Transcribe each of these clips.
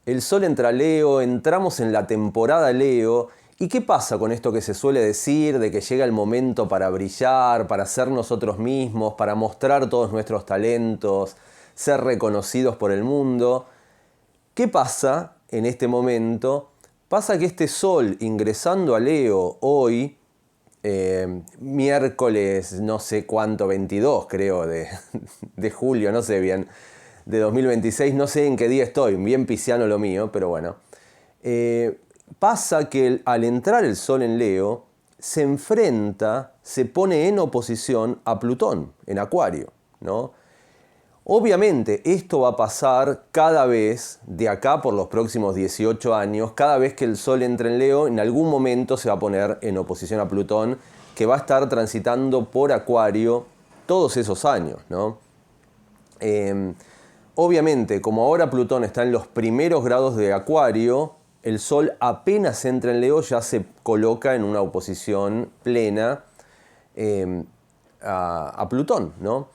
El Sol entra a Leo, entramos en la temporada Leo. ¿Y qué pasa con esto que se suele decir de que llega el momento para brillar, para ser nosotros mismos, para mostrar todos nuestros talentos, ser reconocidos por el mundo? ¿Qué pasa en este momento? Pasa que este Sol ingresando a Leo hoy, miércoles no sé cuánto, 22 creo de julio, no sé bien, de 2026, no sé en qué día estoy, bien pisciano lo mío, pero bueno. Pasa que al entrar el Sol en Leo, se enfrenta, se pone en oposición a Plutón, en Acuario, ¿no? Obviamente esto va a pasar cada vez, de acá por los próximos 18 años, cada vez que el Sol entre en Leo, en algún momento se va a poner en oposición a Plutón, que va a estar transitando por Acuario todos esos años, ¿no? Obviamente, como ahora Plutón está en los primeros grados de Acuario, el Sol apenas entra en Leo ya se coloca en una oposición plena a Plutón, ¿no?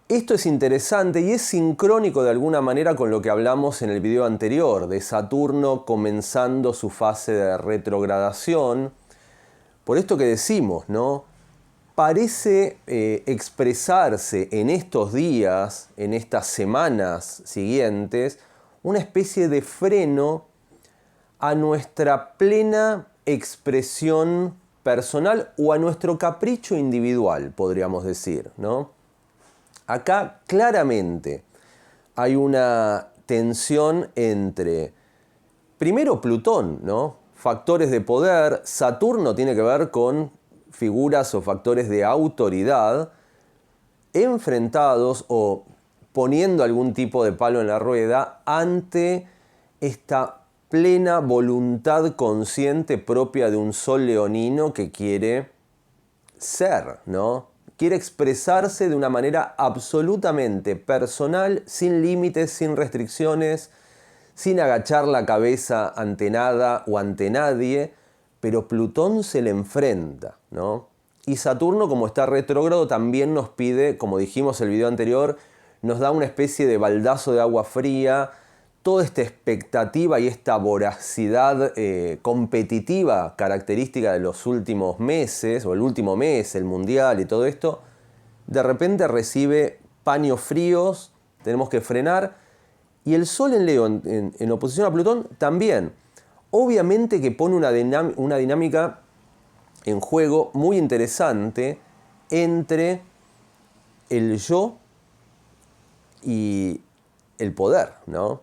Esto es interesante y es sincrónico de alguna manera con lo que hablamos en el video anterior, de Saturno comenzando su fase de retrogradación. Por esto que decimos, ¿no? Parece expresarse en estos días, en estas semanas siguientes, una especie de freno a nuestra plena expresión personal o a nuestro capricho individual, podríamos decir, ¿no? Acá claramente hay una tensión entre, primero, Plutón, ¿no? Factores de poder. Saturno tiene que ver con figuras o factores de autoridad enfrentados o poniendo algún tipo de palo en la rueda ante esta plena voluntad consciente propia de un Sol leonino que quiere ser, ¿no? Quiere expresarse de una manera absolutamente personal, sin límites, sin restricciones, sin agachar la cabeza ante nada o ante nadie, pero Plutón se le enfrenta, ¿no? Y Saturno, como está retrógrado, también nos pide, como dijimos en el video anterior, nos da una especie de baldazo de agua fría, toda esta expectativa y esta voracidad competitiva característica de los últimos meses, o el último mes, el mundial y todo esto, de repente recibe paños fríos, tenemos que frenar, y el Sol en Leo, en oposición a Plutón, también. Obviamente que pone una dinámica en juego muy interesante entre el yo y el poder, ¿no?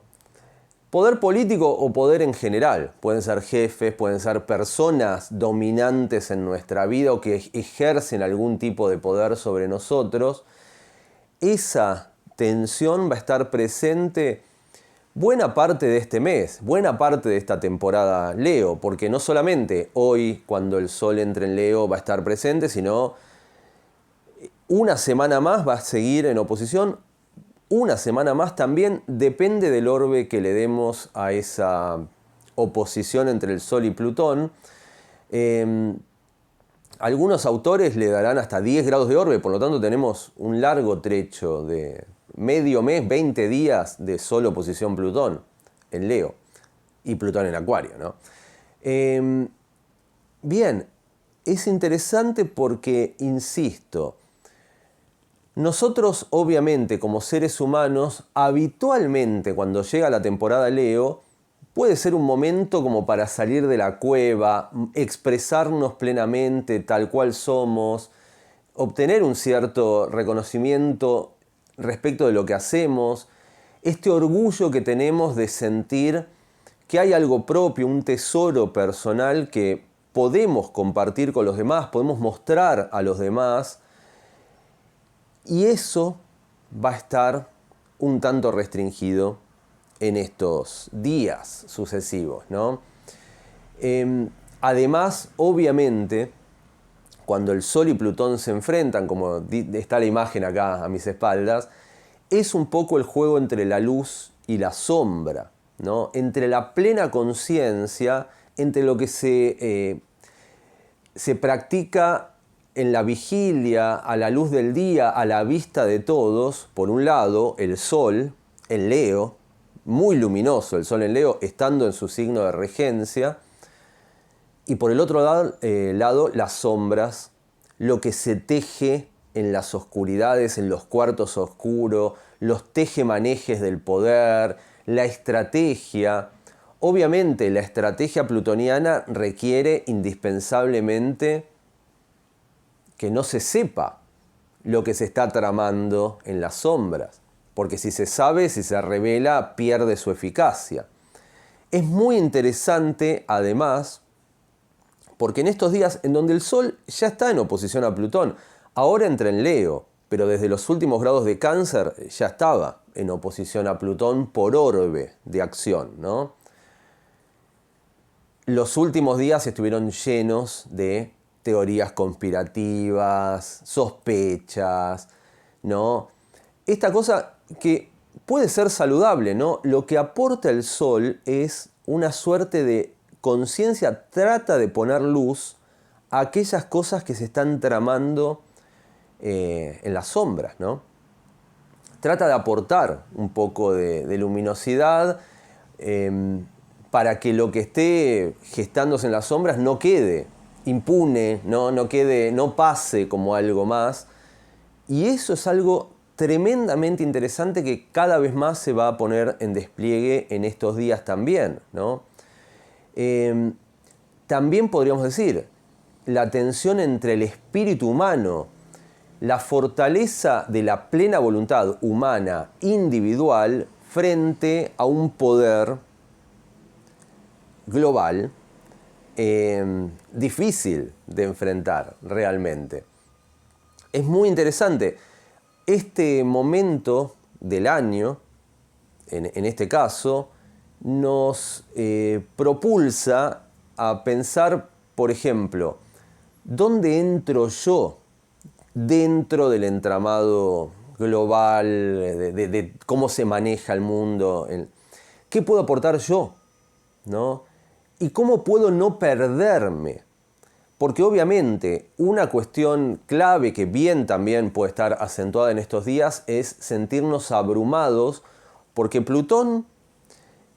Poder político o poder en general. Pueden ser jefes, pueden ser personas dominantes en nuestra vida o que ejercen algún tipo de poder sobre nosotros. Esa tensión va a estar presente buena parte de este mes, buena parte de esta temporada Leo, porque no solamente hoy cuando el Sol entre en Leo va a estar presente, sino una semana más va a seguir en oposición. Una semana más también depende del orbe que le demos a esa oposición entre el Sol y Plutón. Algunos autores le darán hasta 10 grados de orbe, por lo tanto tenemos un largo trecho de medio mes, 20 días de Sol oposición Plutón en Leo y Plutón en Acuario, ¿no? Bien, es interesante porque, insisto, nosotros, obviamente, como seres humanos, habitualmente cuando llega la temporada Leo, puede ser un momento como para salir de la cueva, expresarnos plenamente tal cual somos, obtener un cierto reconocimiento respecto de lo que hacemos, este orgullo que tenemos de sentir que hay algo propio, un tesoro personal que podemos compartir con los demás, podemos mostrar a los demás. Y eso va a estar un tanto restringido en estos días sucesivos, ¿no? Además, obviamente, cuando el Sol y Plutón se enfrentan, como está la imagen acá a mis espaldas, es un poco el juego entre la luz y la sombra, ¿no? Entre la plena conciencia, entre lo que se practica en la vigilia, a la luz del día, a la vista de todos, por un lado, el Sol, en Leo, muy luminoso el Sol en Leo, estando en su signo de regencia. Y por el otro lado, las sombras, lo que se teje en las oscuridades, en los cuartos oscuros, los tejemanejes del poder, la estrategia. Obviamente, la estrategia plutoniana requiere indispensablemente que no se sepa lo que se está tramando en las sombras, porque si se sabe, si se revela, pierde su eficacia. Es muy interesante, además, porque en estos días en donde el Sol ya está en oposición a Plutón, ahora entra en Leo, pero desde los últimos grados de Cáncer ya estaba en oposición a Plutón por orbe de acción, ¿no? Los últimos días estuvieron llenos de teorías conspirativas, sospechas, ¿no? Esta cosa que puede ser saludable, ¿no? Lo que aporta el Sol es una suerte de conciencia, trata de poner luz a aquellas cosas que se están tramando en las sombras, ¿no? Trata de aportar un poco de luminosidad para que lo que esté gestándose en las sombras no quede impune, no pase como algo más. Y eso es algo tremendamente interesante que cada vez más se va a poner en despliegue en estos días también, ¿no? También podríamos decir, la tensión entre el espíritu humano, la fortaleza de la plena voluntad humana individual frente a un poder global difícil de enfrentar realmente. Es muy interesante. Este momento del año, en este caso, nos propulsa a pensar, por ejemplo, ¿dónde entro yo dentro del entramado global, de cómo se maneja el mundo? ¿Qué puedo aportar yo? ¿No? ¿Y cómo puedo no perderme? Porque obviamente una cuestión clave que bien también puede estar acentuada en estos días es sentirnos abrumados, porque Plutón,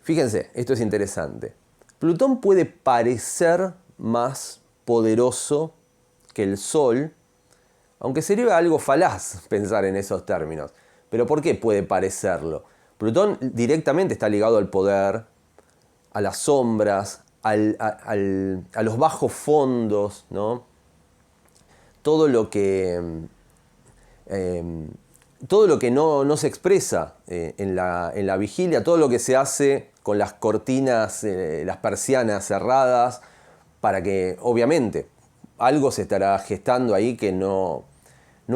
fíjense, esto es interesante, Plutón puede parecer más poderoso que el Sol, aunque sería algo falaz pensar en esos términos. ¿Pero por qué puede parecerlo? Plutón directamente está ligado al poder, a las sombras, a los bajos fondos, ¿no? Todo lo que no se expresa en la vigilia, todo lo que se hace con las cortinas, las persianas cerradas, para que, obviamente, algo se estará gestando ahí que no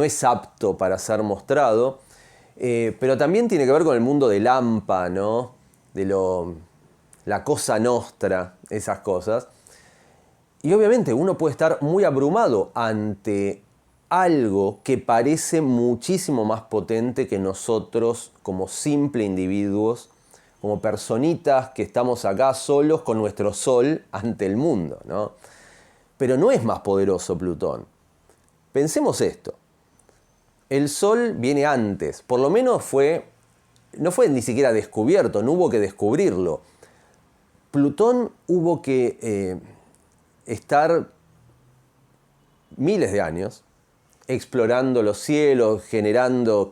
es apto para ser mostrado, pero también tiene que ver con el mundo del Lampa, ¿no? La cosa nostra, esas cosas. Y obviamente uno puede estar muy abrumado ante algo que parece muchísimo más potente que nosotros como simples individuos, como personitas que estamos acá solos con nuestro sol ante el mundo, ¿no? Pero no es más poderoso Plutón. Pensemos esto. El Sol viene antes, por lo menos no fue ni siquiera descubierto, no hubo que descubrirlo. Plutón hubo que estar miles de años explorando los cielos, creando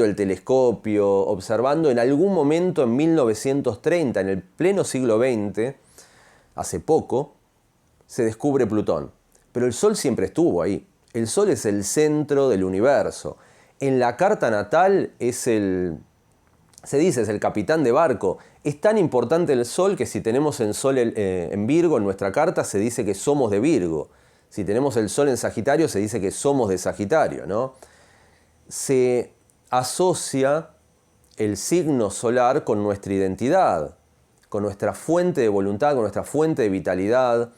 el telescopio, observando en algún momento en 1930, en el pleno siglo XX, hace poco, se descubre Plutón. Pero el Sol siempre estuvo ahí. El Sol es el centro del universo. En la carta natal se dice, es el capitán de barco. Es tan importante el Sol que si tenemos el Sol en Virgo, en nuestra carta, se dice que somos de Virgo. Si tenemos el Sol en Sagitario, se dice que somos de Sagitario, ¿no? Se asocia el signo solar con nuestra identidad, con nuestra fuente de voluntad, con nuestra fuente de vitalidad,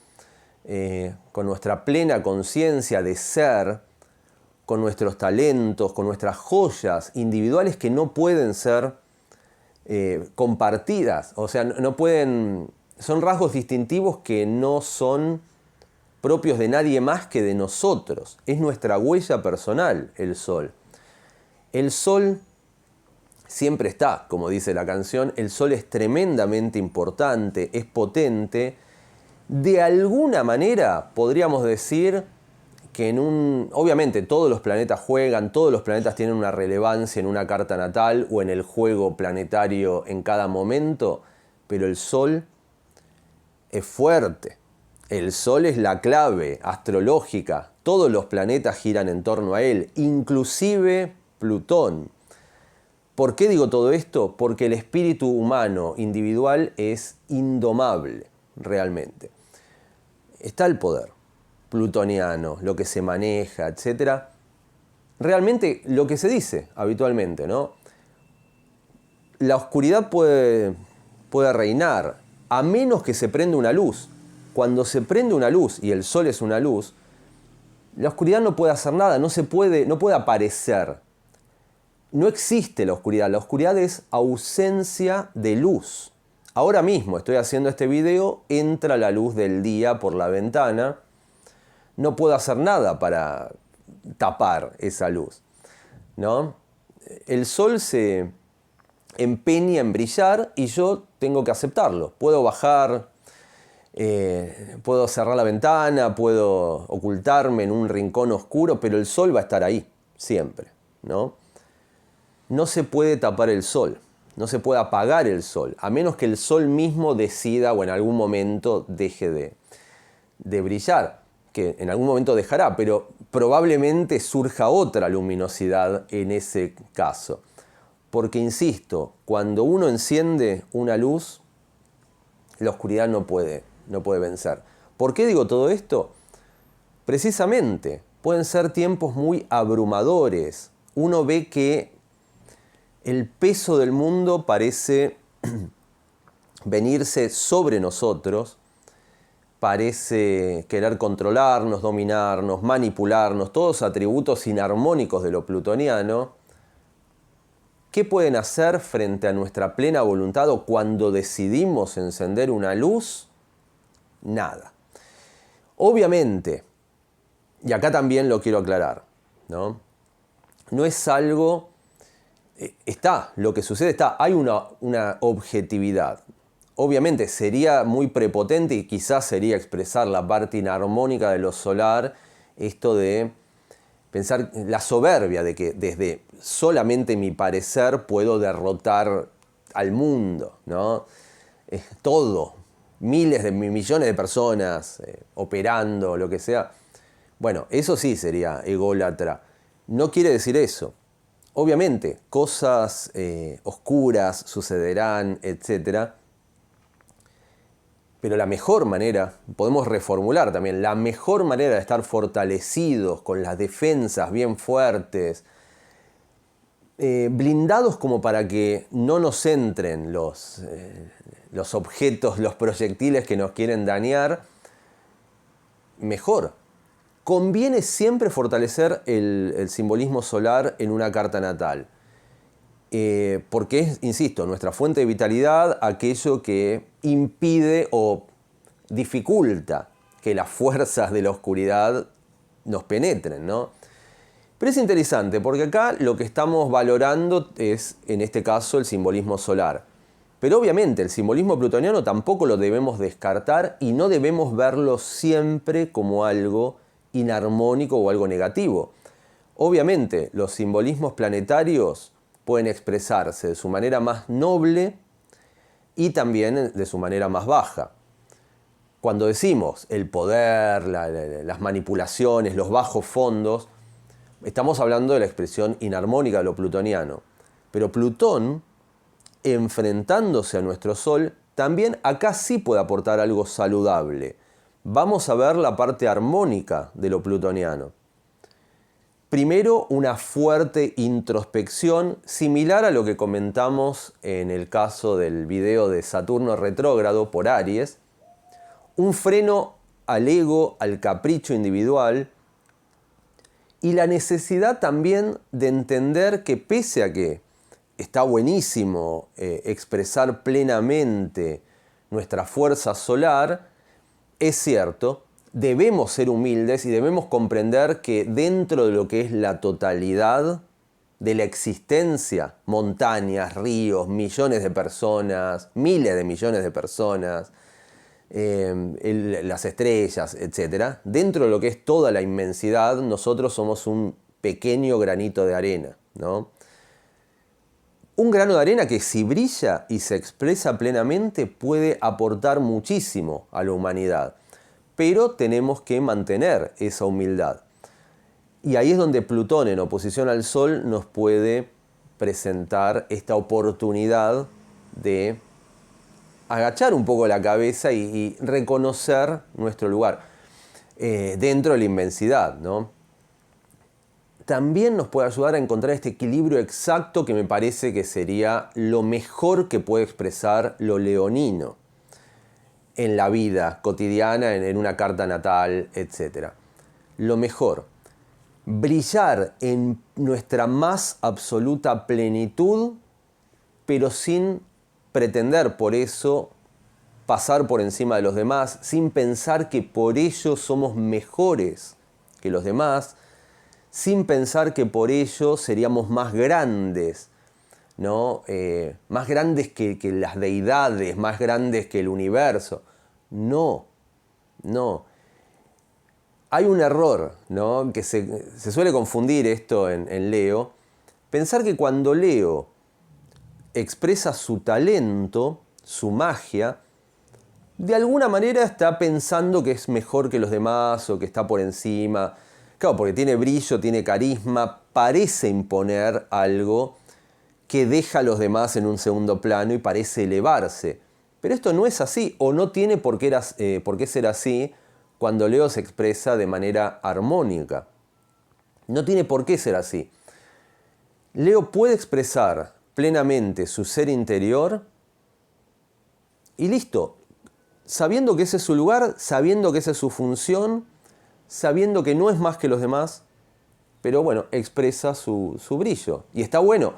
con nuestra plena conciencia de ser, con nuestros talentos, con nuestras joyas individuales que no pueden ser compartidas, o sea, son rasgos distintivos que no son propios de nadie más que de nosotros. Es nuestra huella personal, el Sol. El Sol siempre está, como dice la canción. El Sol es tremendamente importante, es potente. De alguna manera podríamos decir que obviamente todos los planetas juegan, todos los planetas tienen una relevancia en una carta natal o en el juego planetario en cada momento, pero el Sol es fuerte. El Sol es la clave astrológica. Todos los planetas giran en torno a él, inclusive Plutón. ¿Por qué digo todo esto? Porque el espíritu humano individual es indomable, realmente. Está el poder plutoniano, lo que se maneja, etc. Realmente lo que se dice habitualmente, ¿no? La oscuridad puede reinar, a menos que se prenda una luz. Cuando se prende una luz, y el Sol es una luz, la oscuridad no puede hacer nada, no puede aparecer. No existe la oscuridad es ausencia de luz. Ahora mismo estoy haciendo este video, entra la luz del día por la ventana, no puedo hacer nada para tapar esa luz, ¿no? El Sol se empeña en brillar y yo tengo que aceptarlo. Puedo bajar, puedo cerrar la ventana, puedo ocultarme en un rincón oscuro, pero el Sol va a estar ahí, siempre, ¿no? No se puede tapar el Sol, no se puede apagar el Sol, a menos que el Sol mismo decida o en algún momento deje de brillar, que en algún momento dejará, pero probablemente surja otra luminosidad en ese caso. Porque, insisto, cuando uno enciende una luz, la oscuridad no puede vencer. ¿Por qué digo todo esto? Precisamente, pueden ser tiempos muy abrumadores. Uno ve que el peso del mundo parece venirse sobre nosotros, parece querer controlarnos, dominarnos, manipularnos, todos atributos inarmónicos de lo plutoniano. ¿Qué pueden hacer frente a nuestra plena voluntad o cuando decidimos encender una luz? Nada. Obviamente, y acá también lo quiero aclarar, ¿no? No es algo... lo que sucede está, hay una objetividad. Obviamente sería muy prepotente y quizás sería expresar la parte inarmónica de lo solar, esto de pensar la soberbia de que desde solamente mi parecer puedo derrotar al mundo, ¿no? Todo, miles de millones de personas operando, lo que sea. Bueno, eso sí sería ególatra. No quiere decir eso. Obviamente, cosas oscuras sucederán, etc. Pero la mejor manera, podemos reformular también, la mejor manera de estar fortalecidos, con las defensas bien fuertes, blindados como para que no nos entren los objetos, los proyectiles que nos quieren dañar, mejor. Conviene siempre fortalecer el simbolismo solar en una carta natal. Porque es, insisto, nuestra fuente de vitalidad, aquello que impide o dificulta que las fuerzas de la oscuridad nos penetren, ¿no? Pero es interesante porque acá lo que estamos valorando es, en este caso, el simbolismo solar. Pero obviamente el simbolismo plutoniano tampoco lo debemos descartar y no debemos verlo siempre como algo inarmónico o algo negativo. Obviamente los simbolismos planetarios pueden expresarse de su manera más noble y también de su manera más baja. Cuando decimos el poder, las manipulaciones, los bajos fondos, estamos hablando de la expresión inarmónica de lo plutoniano. Pero Plutón, enfrentándose a nuestro Sol, también acá sí puede aportar algo saludable. Vamos a ver la parte armónica de lo plutoniano. Primero, una fuerte introspección, similar a lo que comentamos en el caso del video de Saturno retrógrado por Aries. Un freno al ego, al capricho individual. Y la necesidad también de entender que pese a que está buenísimo expresar plenamente nuestra fuerza solar, es cierto, debemos ser humildes y debemos comprender que dentro de lo que es la totalidad de la existencia, montañas, ríos, millones de personas, miles de millones de personas, las estrellas, etc. Dentro de lo que es toda la inmensidad, nosotros somos un pequeño granito de arena, ¿no? Un grano de arena que si brilla y se expresa plenamente puede aportar muchísimo a la humanidad, pero tenemos que mantener esa humildad. Y ahí es donde Plutón, en oposición al Sol, nos puede presentar esta oportunidad de agachar un poco la cabeza y reconocer nuestro lugar dentro de la inmensidad, ¿no? También nos puede ayudar a encontrar este equilibrio exacto que me parece que sería lo mejor que puede expresar lo leonino en la vida cotidiana, en una carta natal, etc. Lo mejor, brillar en nuestra más absoluta plenitud, pero sin pretender por eso pasar por encima de los demás, sin pensar que por ello somos mejores que los demás, sin pensar que por ello seríamos más grandes, ¿no? Más grandes que las deidades, más grandes que el universo. No, no. Hay un error, ¿no? Que se suele confundir esto en Leo. Pensar que cuando Leo expresa su talento, su magia, de alguna manera está pensando que es mejor que los demás o que está por encima. Claro, porque tiene brillo, tiene carisma, parece imponer algo que deja a los demás en un segundo plano y parece elevarse. Pero esto no es así, o no tiene por qué ser así cuando Leo se expresa de manera armónica. No tiene por qué ser así. Leo puede expresar plenamente su ser interior y listo, sabiendo que ese es su lugar, sabiendo que esa es su función, sabiendo que no es más que los demás, pero bueno, expresa su brillo. Y está bueno.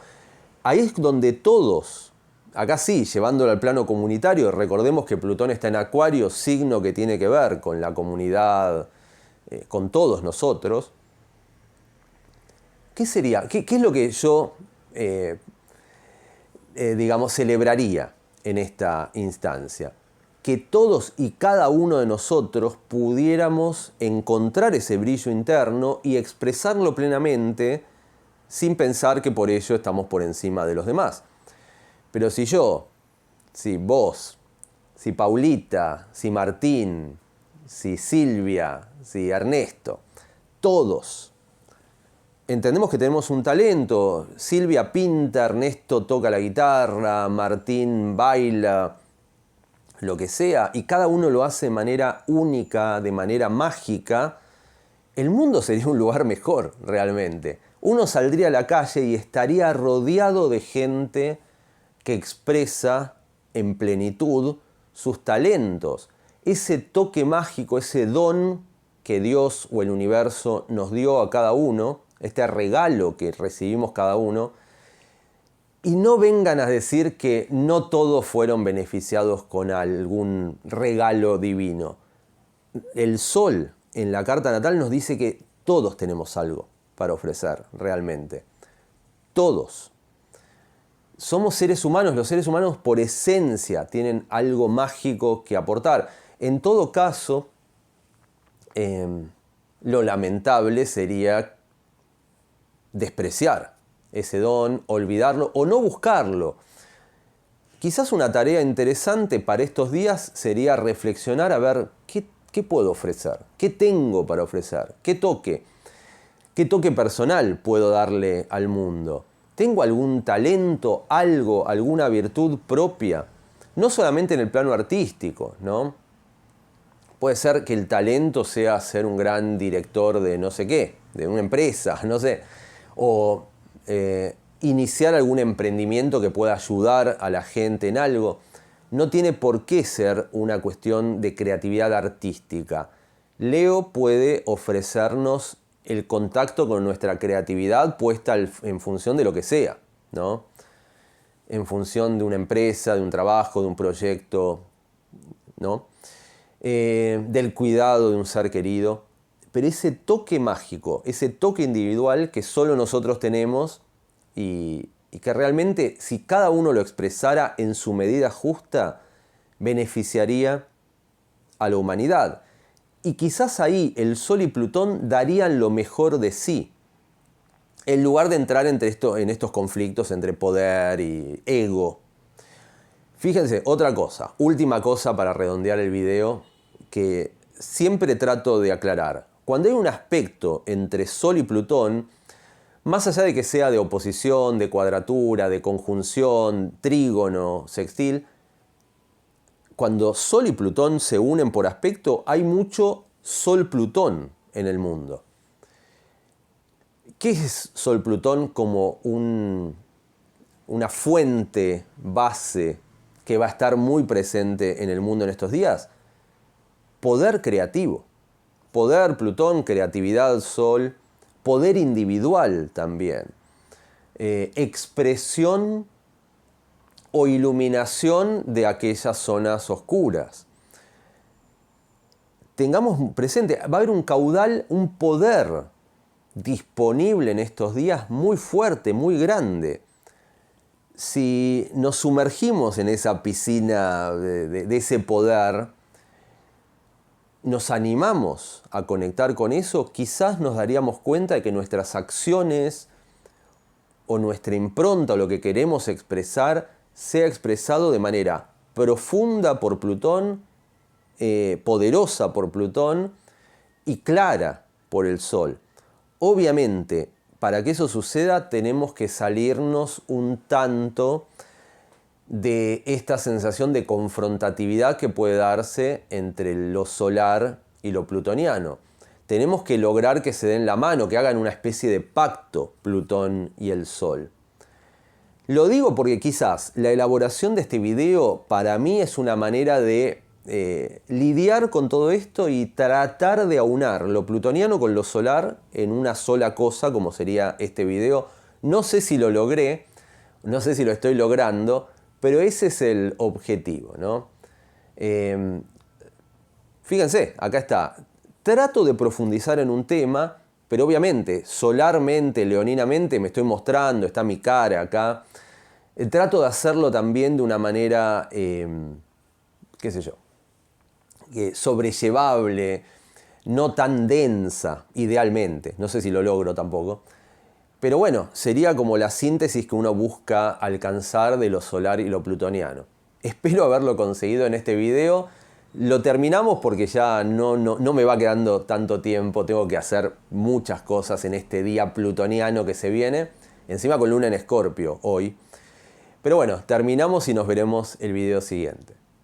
Ahí es donde todos, acá sí, llevándolo al plano comunitario, recordemos que Plutón está en Acuario, signo que tiene que ver con la comunidad, con todos nosotros. ¿Qué sería? ¿Qué es lo que yo, digamos, celebraría en esta instancia? Que todos y cada uno de nosotros pudiéramos encontrar ese brillo interno y expresarlo plenamente sin pensar que por ello estamos por encima de los demás. Pero si yo, si vos, si Paulita, si Martín, si Silvia, si Ernesto, todos entendemos que tenemos un talento. Silvia pinta, Ernesto toca la guitarra, Martín baila, lo que sea, y cada uno lo hace de manera única, de manera mágica, el mundo sería un lugar mejor realmente. Uno saldría a la calle y estaría rodeado de gente que expresa en plenitud sus talentos. Ese toque mágico, ese don que Dios o el universo nos dio a cada uno, este regalo que recibimos cada uno, y no vengan a decir que no todos fueron beneficiados con algún regalo divino. El Sol en la carta natal nos dice que todos tenemos algo para ofrecer realmente. Todos. Somos seres humanos, los seres humanos por esencia tienen algo mágico que aportar. En todo caso, lo lamentable sería despreciar ese don, olvidarlo o no buscarlo. Quizás una tarea interesante para estos días sería reflexionar a ver qué puedo ofrecer, qué tengo para ofrecer, qué toque personal puedo darle al mundo. ¿Tengo algún talento, algo, alguna virtud propia? No solamente en el plano artístico, ¿no? Puede ser que el talento sea ser un gran director de no sé qué, de una empresa, no sé, o iniciar algún emprendimiento que pueda ayudar a la gente en algo. No tiene por qué ser una cuestión de creatividad artística. Leo puede ofrecernos el contacto con nuestra creatividad puesta en función de lo que sea, ¿no? En función de una empresa, de un trabajo, de un proyecto, ¿no? Del cuidado de un ser querido. Pero ese toque mágico, ese toque individual que solo nosotros tenemos, y que realmente si cada uno lo expresara en su medida justa, beneficiaría a la humanidad. Y quizás ahí el Sol y Plutón darían lo mejor de sí, en lugar de entrar en estos conflictos entre poder y ego. Fíjense, otra cosa, última cosa para redondear el video, que siempre trato de aclarar. Cuando hay un aspecto entre Sol y Plutón, más allá de que sea de oposición, de cuadratura, de conjunción, trígono, sextil, cuando Sol y Plutón se unen por aspecto, hay mucho Sol-Plutón en el mundo. ¿Qué es Sol-Plutón como una fuente base que va a estar muy presente en el mundo en estos días? Poder creativo. Poder, Plutón, creatividad, Sol. Poder individual también. Expresión o iluminación de aquellas zonas oscuras. Tengamos presente, va a haber un caudal, un poder disponible en estos días muy fuerte, muy grande. Si nos sumergimos en esa piscina de ese poder, nos animamos a conectar con eso, quizás nos daríamos cuenta de que nuestras acciones o nuestra impronta o lo que queremos expresar sea expresado de manera profunda por Plutón, poderosa por Plutón y clara por el Sol. Obviamente, para que eso suceda tenemos que salirnos un tanto de esta sensación de confrontatividad que puede darse entre lo solar y lo plutoniano. Tenemos que lograr que se den la mano, que hagan una especie de pacto Plutón y el Sol. Lo digo porque quizás la elaboración de este video para mí es una manera de lidiar con todo esto y tratar de aunar lo plutoniano con lo solar en una sola cosa, como sería este video. No sé si lo logré, no sé si lo estoy logrando, pero ese es el objetivo, ¿no? Fíjense, acá está. Trato de profundizar en un tema, pero obviamente, solarmente, leoninamente, me estoy mostrando, está mi cara acá. Trato de hacerlo también de una manera, qué sé yo, sobrellevable, no tan densa, idealmente. No sé si lo logro tampoco. Pero bueno, sería como la síntesis que uno busca alcanzar de lo solar y lo plutoniano. Espero haberlo conseguido en este video. Lo terminamos porque ya no me va quedando tanto tiempo. Tengo que hacer muchas cosas en este día plutoniano que se viene. Encima con luna en Escorpio hoy. Pero bueno, terminamos y nos veremos el video siguiente.